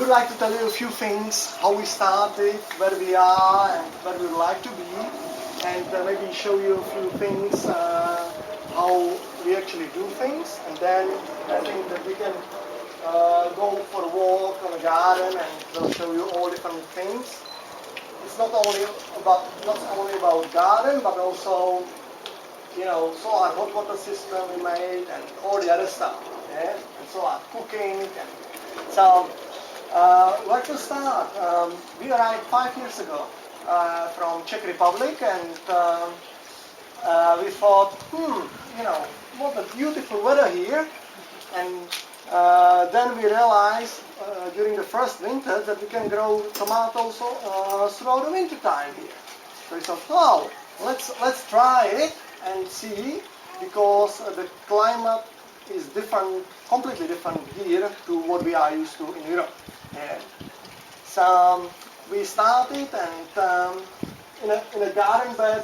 would like to tell you a few things, how we started, where we are, and where we would like to be, and maybe show you a few things, how we actually do things, and then I think that we can go for a walk on a garden, and we'll show you all different things. It's not only about garden, but also, you know, solar hot water system we made, and all the other stuff, yeah? And solar cooking, and so. Where to start? We arrived 5 years ago from Czech Republic, and we thought, you know, what a beautiful weather here. And then we realized during the first winter that we can grow tomatoes throughout the winter time here. So we thought, wow, let's try it and see, because the climate is different, completely different here to what we are used to in Europe. Yeah. So we started, and in a garden bed,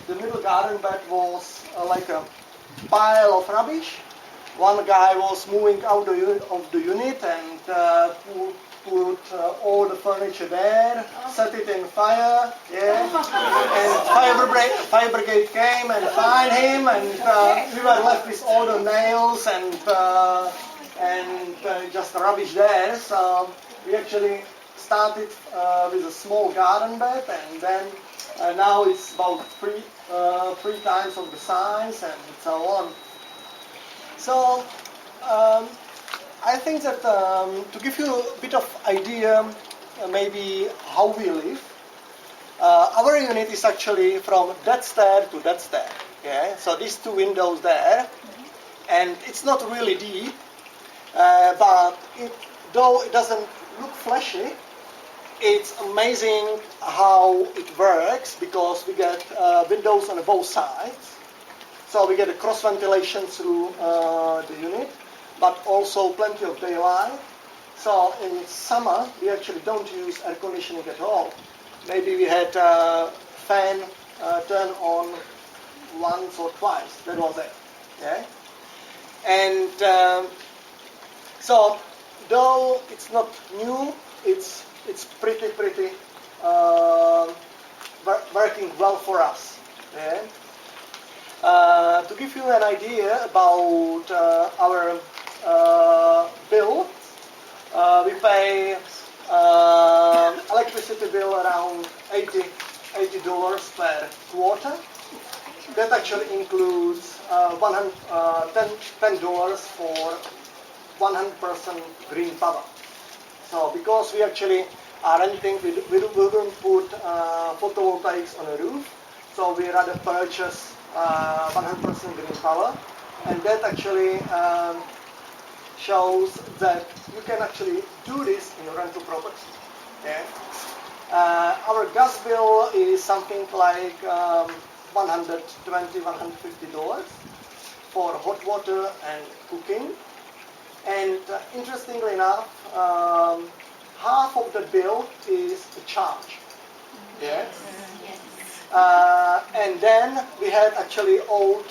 the middle garden bed was like a pile of rubbish. One guy was moving out of the unit and put all the furniture there, set it in fire, yeah. And fire brigade came and find him, and we were left with all the nails and just rubbish there. So we actually started with a small garden bed, and then now it's about three times of the size, and so on. So I think that to give you a bit of idea, maybe how we live, our unit is actually from that stair to that stair. Yeah? So these two windows there, and it's not really deep, but though it doesn't look flashy, it's amazing how it works, because we get windows on both sides. So we get a cross ventilation through the unit, but also plenty of daylight. So in summer, we actually don't use air conditioning at all. Maybe we had fan turn on once or twice. That was it. Yeah? And so, though it's not new, it's pretty working well for us. Yeah? To give you an idea about our bill, we pay electricity bill around $80 per quarter. That actually includes $10 for 100% green power. So because we actually are renting, we don't put photovoltaics on a roof, so we rather purchase 100% green power, and that actually shows that you can actually do this in a rental property. Okay? Our gas bill is something like $120, $150 for hot water and cooking. And interestingly enough, half of the bill is a charge. Yes. And then we had actually old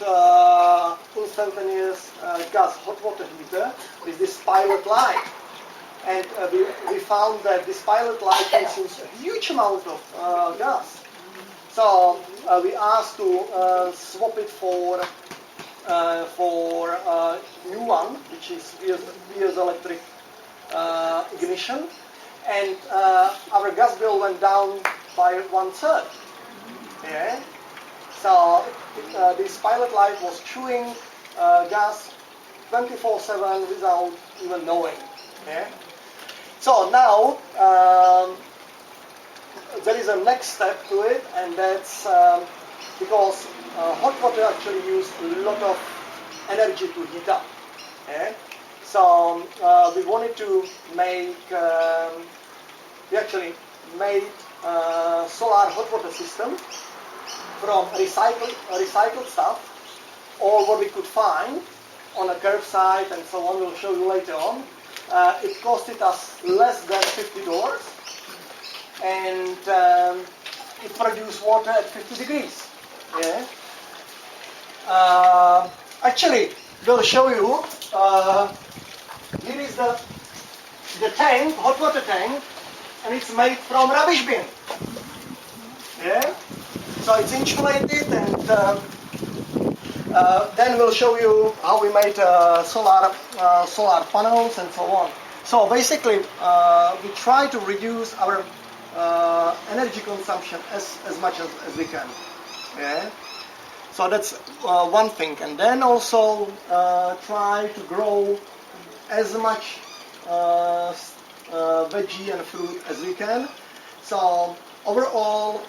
instantaneous gas hot water heater with this pilot light. And we found that this pilot light consumes a huge amount of gas. So we asked to swap it for a new one, which is via electric ignition. And our gas bill went down by 1/3. Yeah. So this pilot light was chewing gas 24/7 without even knowing. Yeah. So now there is a next step to it, and that's because hot water actually uses a lot of energy to heat up. Yeah. So we wanted to make, we actually made solar hot water system from recycled stuff, or what we could find on a curbside and so on. We'll show you later on. It costed us less than $50, and it produced water at 50 degrees. Yeah. Actually, we'll show you. Here is the the tank, hot water tank, and it's made from rubbish bin. Yeah, so it's insulated, and then we'll show you how we made solar panels and so on. So basically, we try to reduce our energy consumption as much as we can. Yeah. So that's one thing, and then also try to grow as much veggie and fruit as we can. So overall,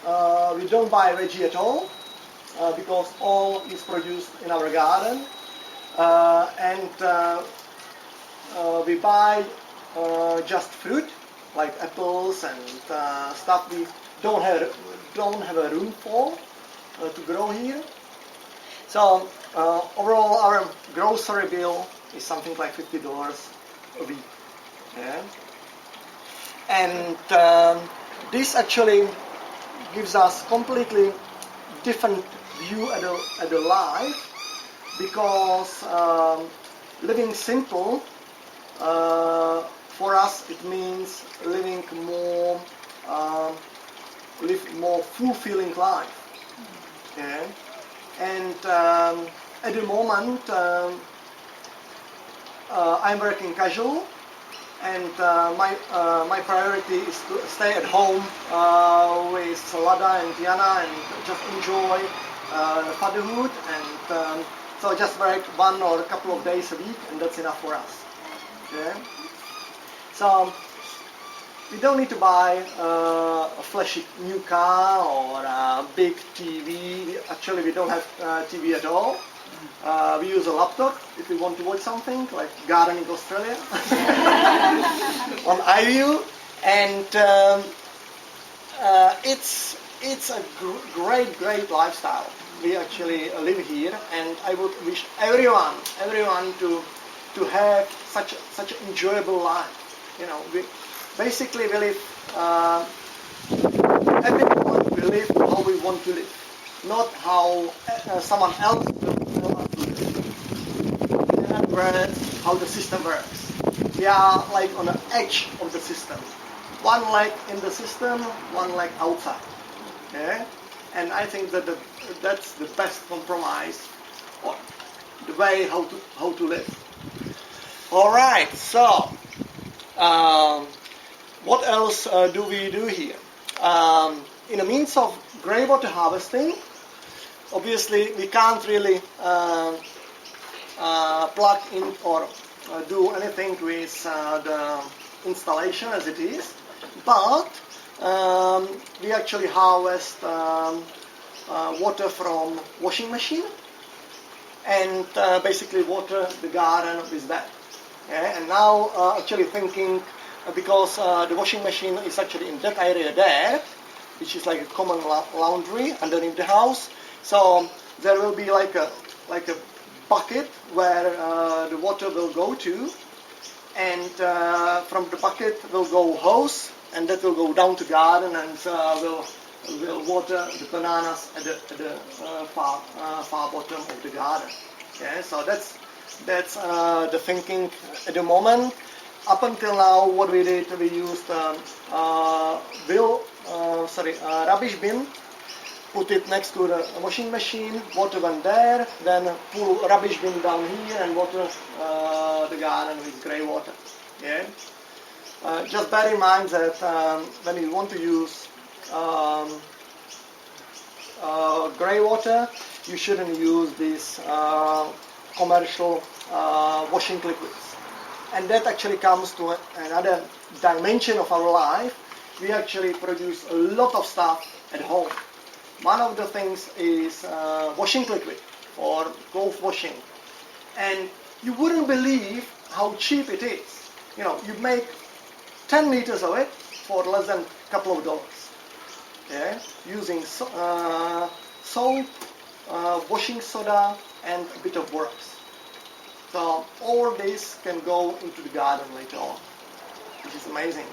we don't buy veggie at all because all is produced in our garden, and we buy just fruit like apples and stuff we don't have a room for to grow here. So overall, our grocery bill is something like $50 a week. Yeah? And this actually gives us completely different view at the life, because living simple for us, it means living more fulfilling life. Yeah? And at the moment, I'm working casual, and my priority is to stay at home with Lada and Diana and just enjoy fatherhood, and so just work 1 or a couple of days a week, and that's enough for us. Okay? So we don't need to buy a flashy new car or a big TV. Actually, we don't have TV at all. We use a laptop if we want to watch something, like Gardening Australia on iView, and it's a great lifestyle. We actually live here, and I would wish everyone to have such an enjoyable life. You know, we live. Everyone will live how we want to live, not how someone else will tell us to live. In other words, how the system works. We are like on the edge of the system. One leg in the system, one leg outside. Okay? And I think that that's the best compromise, or the way how to live. All right, so what else do we do here? In the means of grey water harvesting, obviously we can't really plug in or do anything with the installation as it is, but we actually harvest water from washing machine, and basically water the garden with that. Yeah? And now actually thinking, because the washing machine is actually in that area there, which is like a common laundry underneath the house, so there will be like a bucket where the water will go to, and from the bucket will go hose, and that will go down to garden, and will water the bananas at the far bottom of the garden. Okay, so that's the thinking at the moment. Up until now, what we did, we used rubbish bin, put it next to the washing machine, water went there, then pull rubbish bin down here and water the garden with grey water. Yeah? Just bear in mind that when you want to use grey water, you shouldn't use these commercial washing liquids. And that actually comes to another dimension of our life. We actually produce a lot of stuff at home. One of the things is washing liquid or clothes washing. And you wouldn't believe how cheap it is. You know, you make 10 liters of it for less than a couple of dollars. Yeah? Using soap, washing soda, and a bit of borax. So all this can go into the garden later on, which is amazing.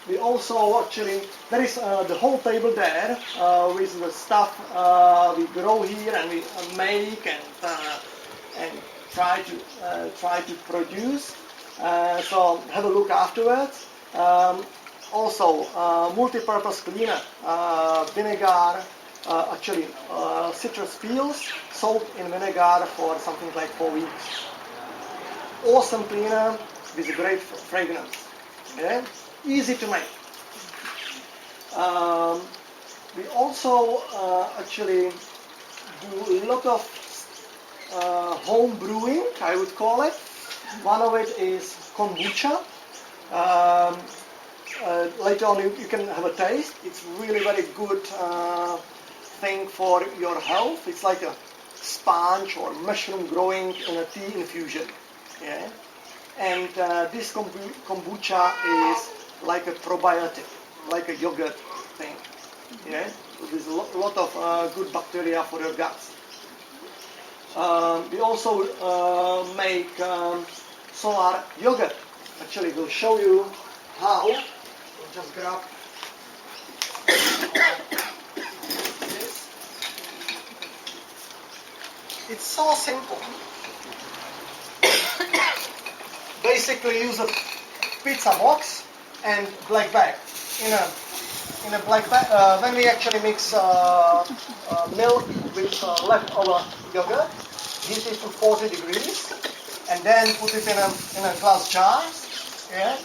We also actually, there is the whole table there with the stuff we grow here and we make and try to produce. So have a look afterwards. Also, multi-purpose cleaner, vinegar, citrus peels soaked in vinegar for something like 4 weeks. Awesome cleaner with a great fragrance. Okay? Easy to make. We also actually do a lot of home brewing, I would call it. One of it is kombucha. Later on you can have a taste. It's really very good thing for your health. It's like a sponge or mushroom growing in a tea infusion. Yeah? And this kombucha is like a probiotic, like a yogurt thing. Yeah? So there's a lot of good bacteria for your guts. We also make solar yogurt. Actually, we'll show you how. We'll just grab this. It's so simple. Basically, use a pizza box and black bag. In a black bag, when we actually mix milk with leftover yogurt, heat it to 40 degrees, and then put it in a glass jar. Yeah,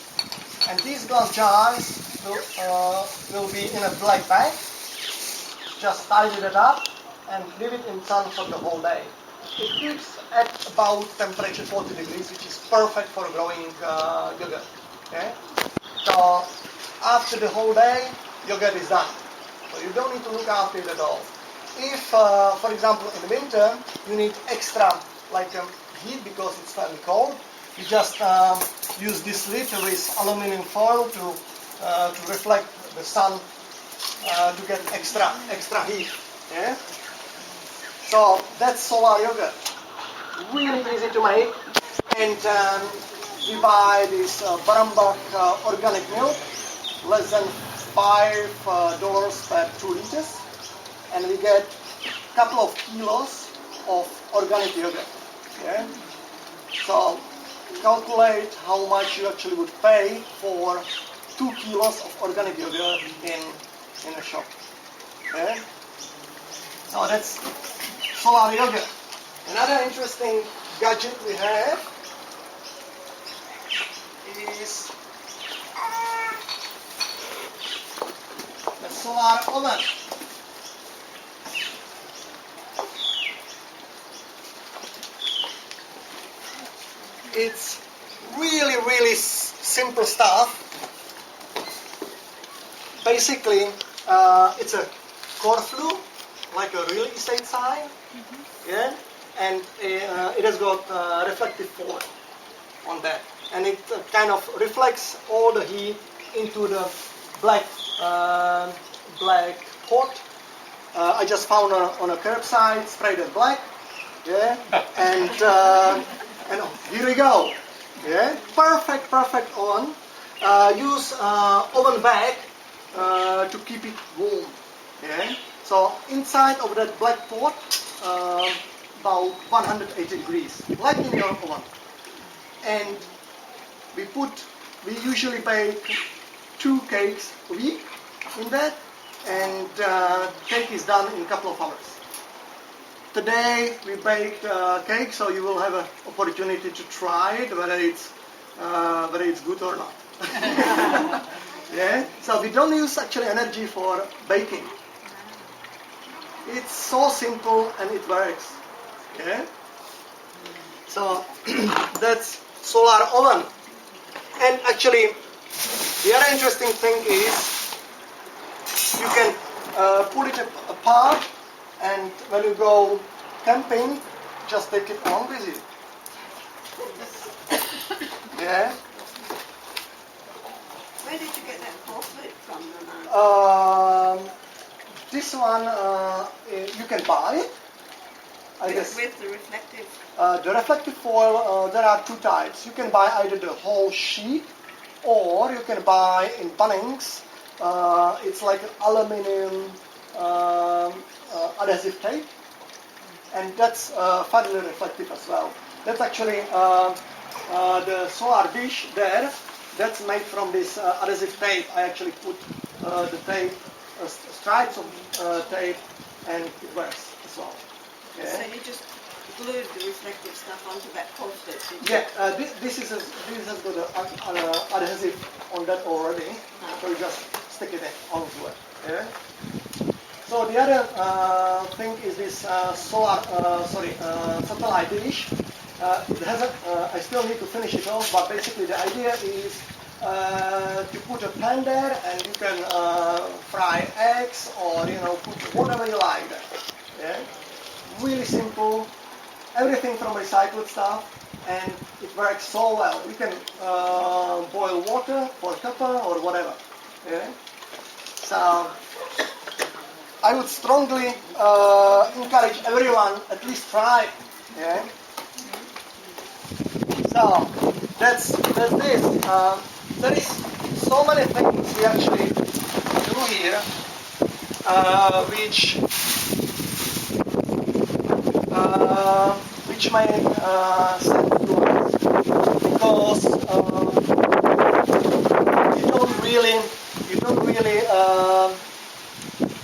and these glass jars will be in a black bag. Just tidy it up and leave it in sun for the whole day. It keeps at about temperature 40 degrees, which is perfect for growing yogurt. Okay? So after the whole day, yogurt is done. So you don't need to look after it at all. If, for example, in the winter, you need extra heat because it's fairly cold, you just use this lid with aluminum foil to reflect the sun to get extra heat. Yeah? So that's solar yogurt. Really easy to make. And we buy this Barambach organic milk, less than $5 per 2 liters. And we get a couple of kilos of organic yogurt. Yeah? So calculate how much you actually would pay for 2 kilos of organic yogurt in a shop. Okay? So that's solar yogurt. Another interesting gadget we have is the solar oven. It's really simple stuff. Basically, it's a core flue, like a real estate sign. Yeah, and it has got reflective foil on that, and it kind of reflects all the heat into the black pot. I just found on a curbside, sprayed it black. Yeah, and here we go. Yeah, perfect oven. Use oven bag to keep it warm. Yeah. So inside of that black pot, about 180 degrees, like in your oven. And we usually bake 2 cakes a week in that, and cake is done in a couple of hours. Today we baked cake, so you will have an opportunity to try it, whether it's good or not. Yeah. So we don't use actually energy for baking. It's so simple and it works. Okay? So that's solar oven. And actually, the other interesting thing is you can pull it apart, and when you go camping, just take it along with you. Yeah. Where did you get that bracelet from? This one you can buy it. I guess. With the reflective. The reflective foil, there are 2 types. You can buy either the whole sheet, or you can buy in Bunnings. It's like an aluminum adhesive tape, and that's finally reflective as well. That's actually the solar dish there, that's made from this adhesive tape. I actually put the tape, stripes of tape, and it works as well. So you just glued the reflective stuff onto that post-it, did you? Yeah, this has got an adhesive on that already, so you just stick it onto it. Yeah. So the other thing is this satellite dish. It has I still need to finish it off, but basically the idea is to put a pan there, and you can fry eggs or put whatever you like there. Yeah. Really simple. Everything from recycled stuff, and it works so well. You can boil water for copper or whatever. Yeah? So I would strongly encourage everyone at least try. Yeah? So that's this. There is so many things we actually do here, which may sense to us, because you don't really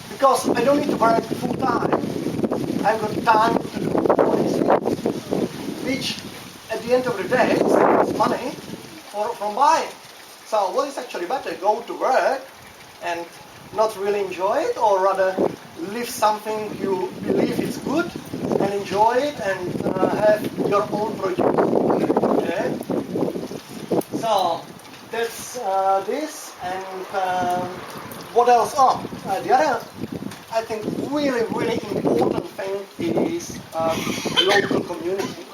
because I don't need to work full time. I've got time to do all these things, which at the end of the day saves money from buying. So what is actually better? Go to work and not really enjoy it, or rather live something you believe is good and enjoy it and have your own produce. Okay? So that's this, and what else? The other, I think, really important thing is local community,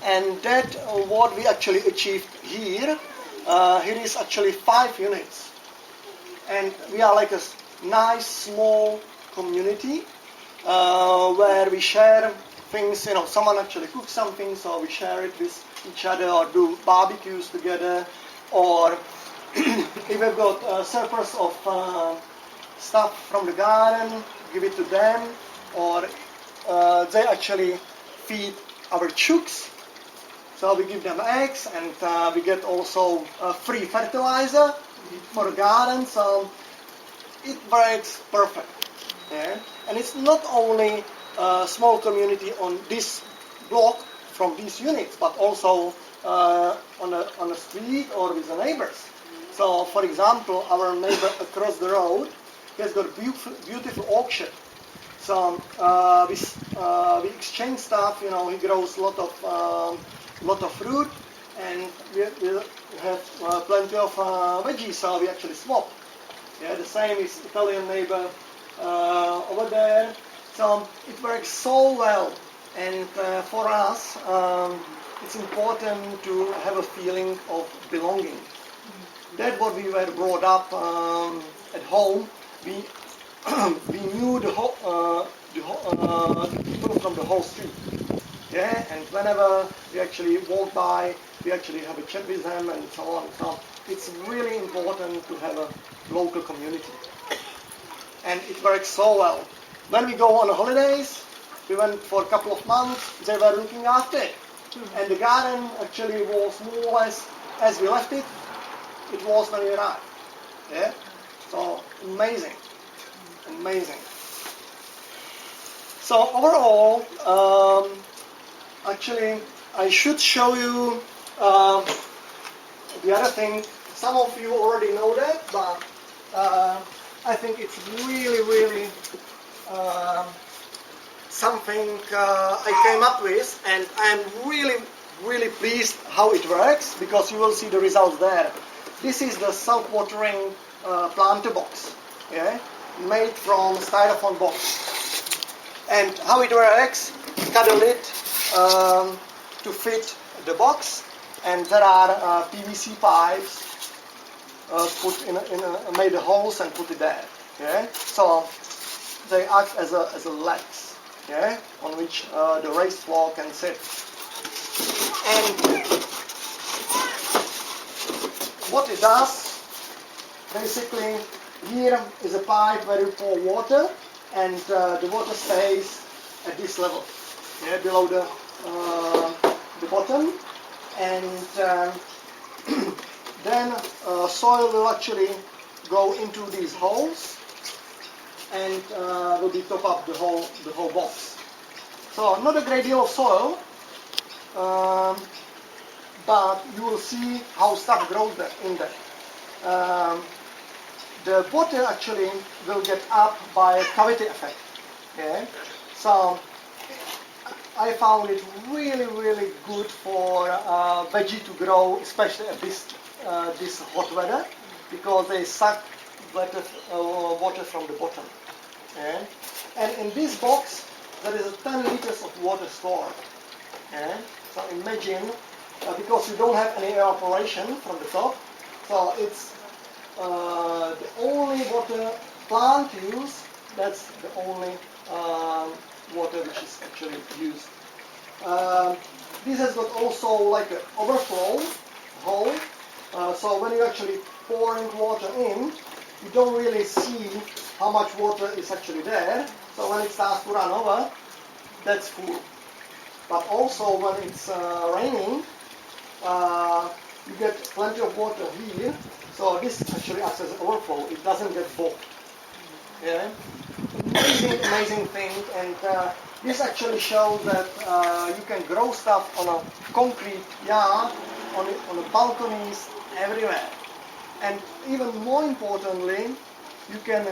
and that what we actually achieved here. Here is actually 5 units, and we are like a nice small community where we share things. Someone actually cooks something, so we share it with each other, or do barbecues together, or if we've got a surplus of stuff from the garden, give it to them, or they actually feed our chooks. So we give them eggs, and we get also free fertilizer for the garden. So it works perfect. Yeah? And it's not only a small community on this block from these units, but also on a street or with the neighbors. So, for example, our neighbor across the road has got a beautiful orchard. So we exchange stuff. He grows a lot of fruit, and we have plenty of veggies. So we actually swap. Yeah, the same is Italian neighbor over there. So it works so well, and for us it's important to have a feeling of belonging. That's what we were brought up at home. We knew the people from the whole street. Yeah, and whenever we actually walk by, we actually have a chat with them and so on. So it's really important to have a local community, and it works so well. When we go on holidays, we went for a couple of months. They were looking after it, and the garden actually was more or less as we left it. It was when we arrived. Yeah, so amazing. So overall, actually, I should show you the other thing. Some of you already know that, but I think it's really something I came up with, and I'm really pleased how it works, because you will see the results there. This is the self-watering planter box, yeah, made from styrofoam box. And how it works: cut a lid to fit the box, and there are PVC pipes put made the holes and put it there. Yeah, so they act as a legs, yeah, on which the raised floor can sit. And what it does, basically, here is a pipe where you pour water, and the water stays at this level, yeah, below the bottom. and then soil will actually go into these holes and will be top up the whole box. So not a great deal of soil, but you will see how stuff grows in there. The water actually will get up by a cavity effect. Okay? So I found it really, really good for veggie to grow, especially at this hot weather, because they suck water from the bottom. Okay? And in this box, there is 10 liters of water stored. Okay? So imagine, because you don't have any evaporation from the top, so it's the only water plant use, that's the only water which is actually used. This has got also like an overflow hole, so when you actually pouring water in, you don't really see how much water is actually there. So when it starts to run over, that's full. But also when it's raining, you get plenty of water here. So this actually acts as an overflow. It doesn't get bogged. Yeah? Amazing thing. And this actually shows that you can grow stuff on a concrete yard, on the balconies, everywhere. And even more importantly, you can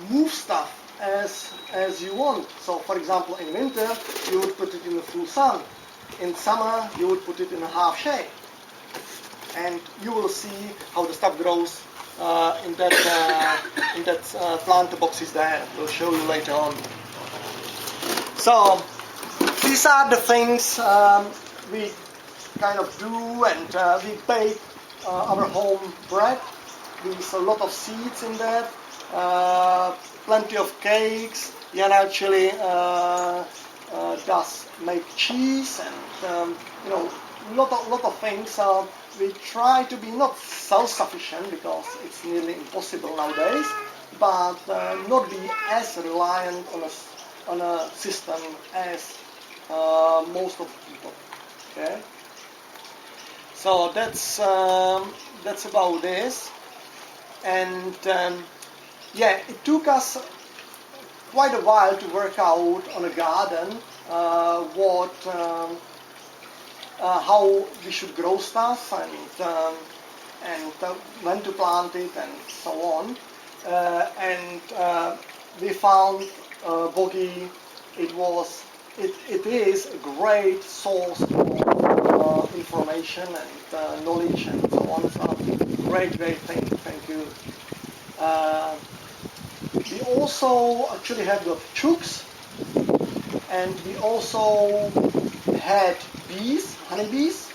move stuff as you want. So for example, in winter, you would put it in the full sun. In summer, you would put it in a half shade. And you will see how the stuff grows in that plant boxes there. We'll show you later on. So these are the things we kind of do, and we bake our home bread. There's a lot of seeds in there, plenty of cakes. Jan actually does make cheese, and lot of things. We try to be not self-sufficient, because it's nearly impossible nowadays, but not be as reliant on a system as most of the people. Okay. So that's about this, and yeah, it took us quite a while to work out on a garden how we should grow stuff, and when to plant it, and so on. And we found Bogi. It is a great source of information and knowledge and so on. So great thing. Thank you. We also actually have got chooks, and we also had bees, honeybees.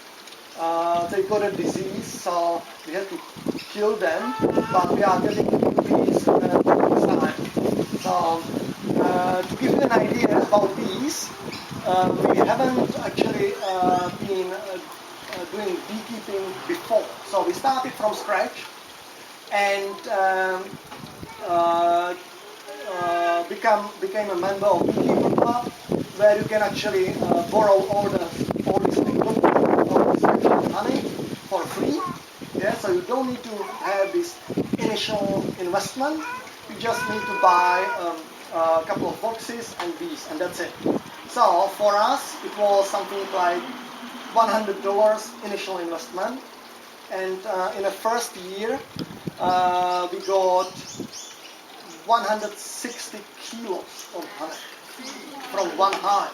They got a disease, so we had to kill them, but we are getting bees this time. So to give you an idea about bees, we haven't actually been doing beekeeping before. So we started from scratch, and became a member of Beekeeping Club, where you can actually borrow all this honey for free. Yeah, so you don't need to have this initial investment. You just need to buy a couple of boxes and bees, and that's it. So for us, it was something like $100 initial investment, and in the first year, we got 160 kilos of honey from one hive.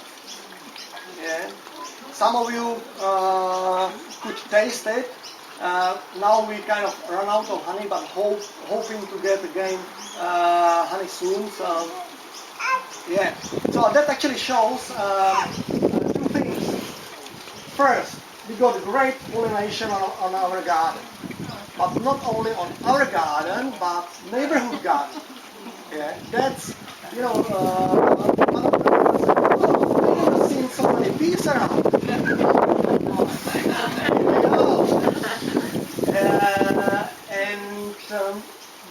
Yeah. Some of you could taste it. Now we kind of run out of honey, but hoping to get again honey soon. So yeah. So that actually shows two things. First, we got great pollination on our garden, but not only on our garden, but neighborhood garden. Yeah, that's, I've never seen so many bees around.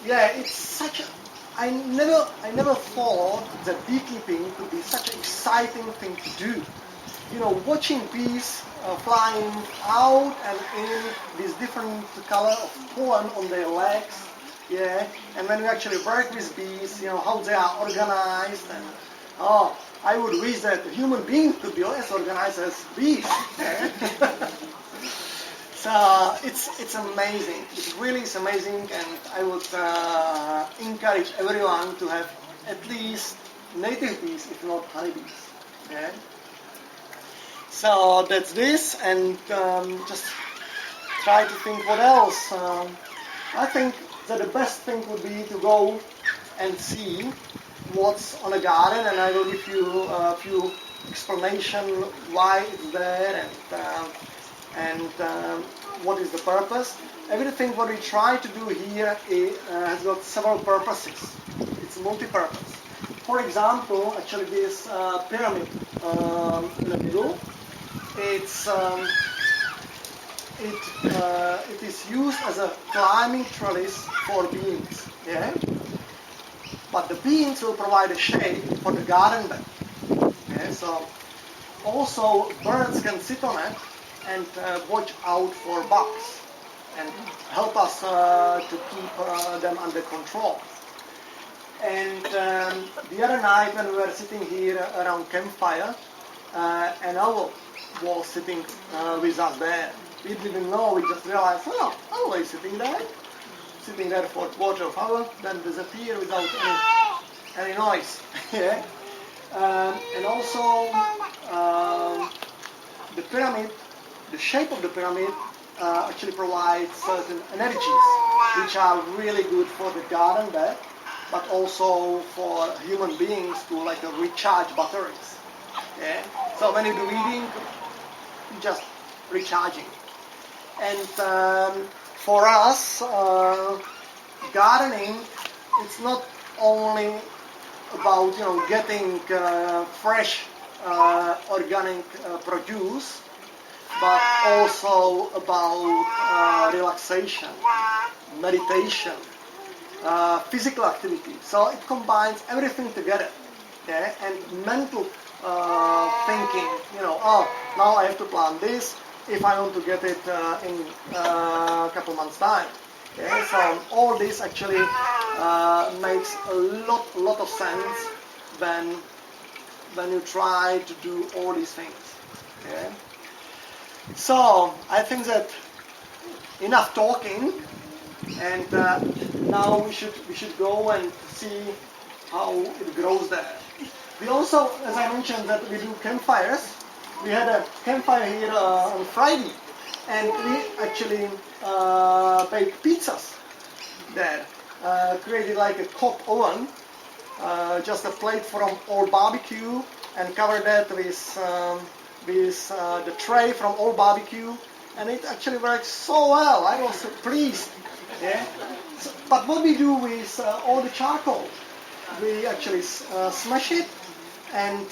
Yeah, it's such a, I never thought that beekeeping could be such an exciting thing to do. Watching bees flying out and in this different color of pollen on their legs. Yeah, and when we actually work with bees, how they are organized, and I would wish that human beings could be as organized as bees. Yeah. So it's amazing. It really is amazing, and I would encourage everyone to have at least native bees, if not honeybees. Yeah. So that's this, and just try to think what else. I think that the best thing would be to go and see what's on a garden, and I will give you a few explanation why it's there and what is the purpose. Everything what we try to do here has got several purposes. It's multi-purpose. For example, actually this pyramid in the middle, it is used as a climbing trellis for beans. Yeah? But the beans will provide a shade for the garden bed. Yeah? So also birds can sit on it and watch out for bugs and help us to keep them under control. And the other night when we were sitting here around campfire, an owl was sitting with us there. We didn't know, we just realized, oh, owl is sitting there for a quarter of an hour, then disappear without any noise. Yeah? And also the pyramid, the shape of the pyramid actually provides certain energies which are really good for the garden bed, but also for human beings to recharge batteries. Yeah? So when you do weeding, you're just recharging. And for us, gardening, it's not only about getting fresh organic produce, but also about relaxation, meditation, physical activity. So it combines everything together. Okay? And mental thinking, now I have to plant this if I want to get it in a couple months' time. Okay? So all this actually makes a lot of sense when you try to do all these things. Okay? So I think that enough talking, and now we should go and see how it grows there. We also, as I mentioned, that we do campfires. We had a campfire here on Friday, and we actually baked pizzas there. Created like a cob oven, just a plate from old barbecue, and covered that with the tray from old barbecue, and it actually works so well. I was so pleased. Yeah. So, but what we do with all the charcoal, we actually smash it and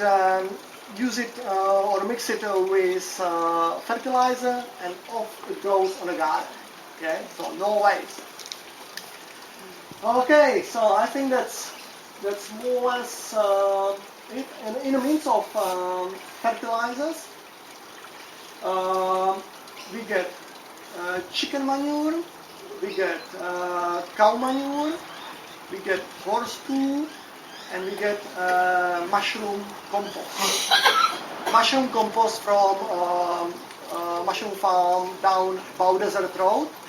use it or mix it with fertilizer, and off it goes on the garden. Okay, so no waste. Okay, so I think that's more or less it. And in the means of fertilizers, we get chicken manure, we get cow manure, we get horse poo, and we get mushroom compost. Mushroom compost from mushroom farm down Bow Desert Road.